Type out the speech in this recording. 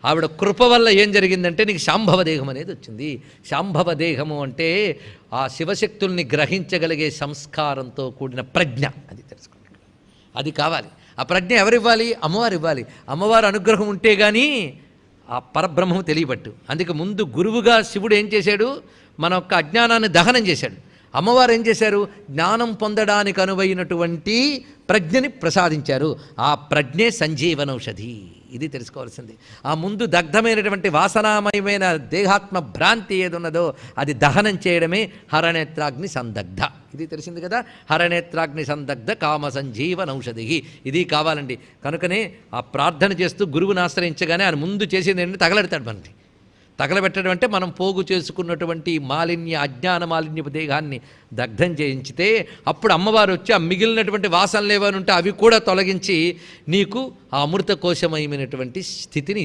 ఆవిడ కృప వల్ల ఏం జరిగిందంటే నీకు శాంభవ దేహం అనేది వచ్చింది. శాంభవ దేహము అంటే ఆ శివశక్తుల్ని గ్రహించగలిగే సంస్కారంతో కూడిన ప్రజ్ఞ, అది తెలుసుకోండి. అది కావాలి. ఆ ప్రజ్ఞ ఎవరివ్వాలి? అమ్మవారు ఇవ్వాలి. అమ్మవారు అనుగ్రహం ఉంటే కానీ ఆ పరబ్రహ్మం తెలియబట్టు. అందుకే ముందు గురువుగా శివుడు ఏం చేశాడు? మన యొక్క అజ్ఞానాన్ని దహనం చేశాడు. అమ్మవారు ఏం చేశారు? జ్ఞానం పొందడానికి అనువైనటువంటి ప్రజ్ఞని ప్రసాదించారు. ఆ ప్రజ్ఞే సంజీవనౌషధి. ఇది తెలుసుకోవాల్సింది. ఆ ముందు దగ్ధమైనటువంటి వాసనామయమైన దేహాత్మ భ్రాంతి ఏదున్నదో అది దహనం చేయడమే హరనేత్రాగ్ని సందగ్ధ. ఇది తెలిసింది కదా. హరనేత్రాగ్ని సందగ్ధ కామ సంజీవనౌషధి. ఇది కావాలండి. కనుకనే ఆ ప్రార్థన చేస్తూ గురువుని ఆశ్రయించగానే ఆయన ముందు చేసేది ఏంటంటే తగలెడతాడు మనకి. తగలబెట్టడం అంటే మనం పోగు చేసుకున్నటువంటి మాలిన్య అజ్ఞాన మాలిన్యపు దేహాన్ని దగ్ధం చేయించితే అప్పుడు అమ్మవారు వచ్చి ఆ మిగిలినటువంటి వాసనలు ఏమైనా ఉంటే అవి కూడా తొలగించి నీకు ఆ అమృత కోశమయమైనటువంటి స్థితిని